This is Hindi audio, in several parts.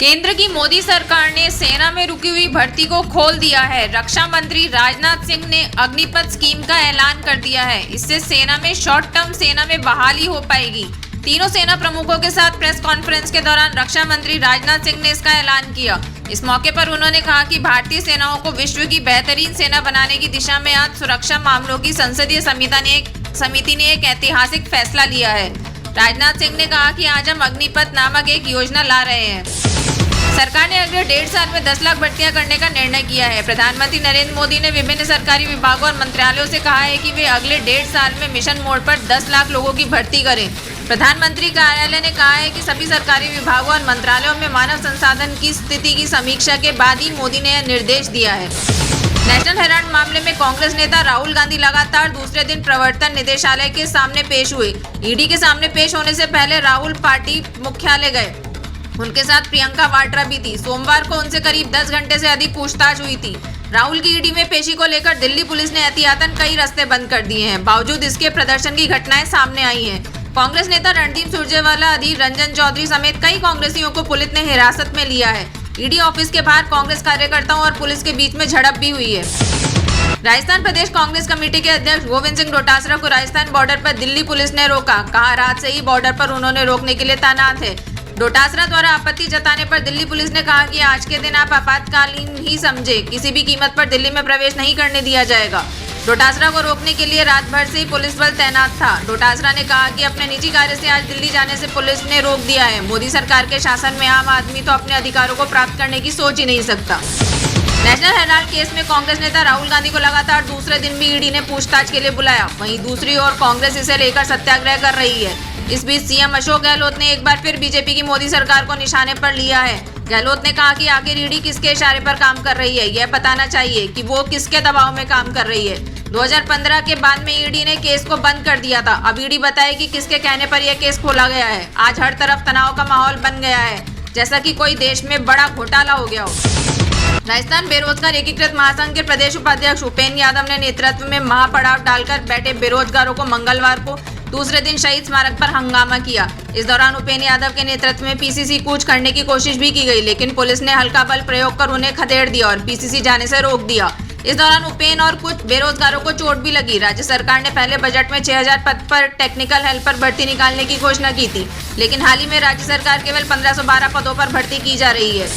केंद्र की मोदी सरकार ने सेना में रुकी हुई भर्ती को खोल दिया है। रक्षा मंत्री राजनाथ सिंह ने अग्निपथ स्कीम का ऐलान कर दिया है। इससे सेना में शॉर्ट टर्म सेना में बहाली हो पाएगी। तीनों सेना प्रमुखों के साथ प्रेस कॉन्फ्रेंस के दौरान रक्षा मंत्री राजनाथ सिंह ने इसका ऐलान किया। इस मौके पर उन्होंने कहा कि भारतीय सेनाओं को विश्व की बेहतरीन सेना बनाने की दिशा में आज सुरक्षा मामलों की संसदीय समिति ने एक ऐतिहासिक फैसला लिया है। राजनाथ सिंह ने कहा कि आज हम अग्निपथ नामक एक योजना ला रहे हैं। सरकार ने अगले 1.5 साल में 10 लाख भर्तियां करने का निर्णय किया है। प्रधानमंत्री नरेंद्र मोदी ने विभिन्न सरकारी विभागों और मंत्रालयों से कहा है कि वे अगले 1.5 साल में मिशन मोड पर 10 लाख लोगों की भर्ती करें। प्रधानमंत्री कार्यालय ने कहा है कि सभी सरकारी विभागों और मंत्रालयों में मानव संसाधन की स्थिति की समीक्षा के बाद ही मोदी ने यह निर्देश दिया है। नेशनल हेराल्ड मामले में कांग्रेस नेता राहुल गांधी लगातार दूसरे दिन प्रवर्तन निदेशालय के सामने पेश हुए। ईडी के सामने पेश होने से पहले राहुल पार्टी मुख्यालय गए। उनके साथ प्रियंका वाड्रा भी थी। सोमवार को उनसे करीब 10 घंटे से अधिक पूछताछ हुई थी। राहुल की ईडी में पेशी को लेकर दिल्ली पुलिस ने एहतियातन कई रास्ते बंद कर दिए हैं। बावजूद इसके प्रदर्शन की घटनाएं सामने आई हैं। कांग्रेस नेता रणदीप सुरजेवाला, अधीर रंजन चौधरी समेत कई कांग्रेसियों को पुलिस ने हिरासत में लिया है। ईडी ऑफिस के बाहर कांग्रेस कार्यकर्ताओं और पुलिस के बीच में झड़प भी हुई है। राजस्थान प्रदेश कांग्रेस कमेटी के अध्यक्ष गोविंद सिंह डोटासरा को राजस्थान बॉर्डर पर दिल्ली पुलिस ने रोका। कहा, रात से ही बॉर्डर पर उन्होंने रोकने के लिए तैनात है। डोटासरा द्वारा आपत्ति जताने पर दिल्ली पुलिस ने कहा कि आज के दिन आप आपातकालीन ही समझे, किसी भी कीमत पर दिल्ली में प्रवेश नहीं करने दिया जाएगा। डोटासरा को रोकने के लिए रात भर से ही पुलिस बल तैनात था। डोटासरा ने कहा कि अपने निजी कार्य से आज दिल्ली जाने से पुलिस ने रोक दिया है। मोदी सरकार के शासन में आम आदमी तो अपने अधिकारों को प्राप्त करने की सोच ही नहीं सकता। नेशनल हेराल्ड केस में कांग्रेस नेता राहुल गांधी को लगातार दूसरे दिन भी ईडी ने पूछताछ के लिए बुलाया। वहीं दूसरी ओर कांग्रेस इसे लेकर सत्याग्रह कर रही है। इस बीच सीएम अशोक गहलोत ने एक बार फिर बीजेपी की मोदी सरकार को निशाने पर लिया है। गहलोत ने कहा कि आखिर ईडी किसके इशारे पर काम कर रही है, यह बताना चाहिए कि वो किसके दबाव में काम कर रही है। 2015 के बाद में ईडी ने केस को बंद कर दिया था। अब ईडी बताए कि किसके कहने पर यह केस खोला गया है। आज हर तरफ तनाव का माहौल बन गया है, जैसा कि कोई देश में बड़ा घोटाला हो गया हो। राजस्थान बेरोजगार एकीकृत महासंघ के प्रदेश उपाध्यक्ष उपेंद्र यादव ने नेतृत्व में महापड़ाव डालकर बैठे बेरोजगारों को मंगलवार को दूसरे दिन शहीद स्मारक पर हंगामा किया। इस दौरान उपेंद्र यादव के नेतृत्व में पीसीसी कूच करने की कोशिश भी की गई, लेकिन पुलिस ने हल्का बल प्रयोग कर उन्हें खदेड़ दिया और पीसीसी जाने से रोक दिया। इस दौरान उपेंद्र और कुछ बेरोजगारों को चोट भी लगी। राज्य सरकार ने पहले बजट में 6000 पद पर टेक्निकल हेल्पर भर्ती निकालने की घोषणा की थी, लेकिन हाल ही में राज्य सरकार केवल 1512 पदों पर भर्ती की जा रही है।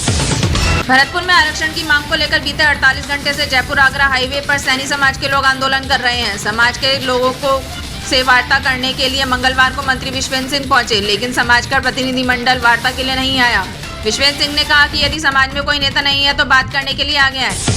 भरतपुर में आरक्षण की मांग को लेकर बीते 48 घंटे से जयपुर आगरा हाईवे पर सैनी समाज के लोग आंदोलन कर रहे हैं। समाज के लोगों को से वार्ता करने के लिए मंगलवार को मंत्री विश्वेंद्र सिंह पहुंचे, लेकिन समाज का प्रतिनिधिमंडल वार्ता के लिए नहीं आया। विश्वेंद्र सिंह ने कहा कि यदि समाज में कोई नेता नहीं है तो बात करने के लिए आ गया है।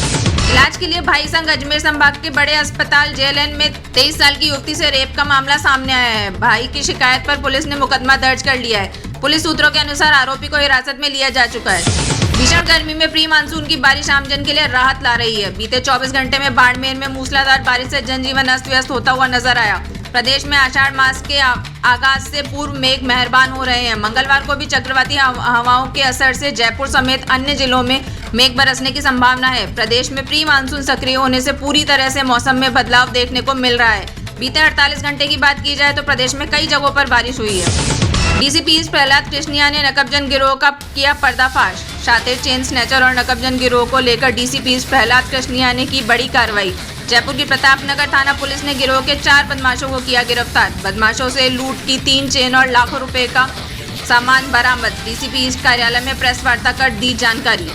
इलाज के लिए भाई संघ अजमेर संभाग के बड़े अस्पताल जेएलएन में 23 साल की युवती से रेप का मामला सामने आया है। भाई की शिकायत पर पुलिस ने मुकदमा दर्ज कर लिया है। पुलिस सूत्रों के अनुसार आरोपी को हिरासत में लिया जा चुका है। भीषण गर्मी में प्री मानसून की बारिश आमजन के लिए राहत ला रही है। बीते 24 घंटे में बाड़मेर में मूसलाधार बारिश से जनजीवन अस्त व्यस्त होता हुआ नजर आया। प्रदेश में आषाढ़ मास के आगाज से पूर्व मेघ मेहरबान हो रहे हैं। मंगलवार को भी चक्रवाती हवाओं के असर से जयपुर समेत अन्य जिलों में मेघ बरसने की संभावना है। प्रदेश में प्री मानसून सक्रिय होने से पूरी तरह से मौसम में बदलाव देखने को मिल रहा है। बीते 48 घंटे की बात की जाए तो प्रदेश में कई जगहों पर बारिश हुई है। डीसीपी प्रहलाद कृष्णिया ने नकबजन गिरोह का किया पर्दाफाश। शातिर चेन स्नैचर और नकबजन गिरोह को लेकर डीसीपी प्रहलाद कृष्णिया ने की बड़ी कार्रवाई। जयपुर की प्रतापनगर थाना पुलिस ने गिरोह के 4 बदमाशों को किया गिरफ्तार। बदमाशों से लूट की 3 चेन और लाखों रुपए का सामान बरामद। डीसीपी कार्यालय में प्रेस वार्ता कर दी जानकारी।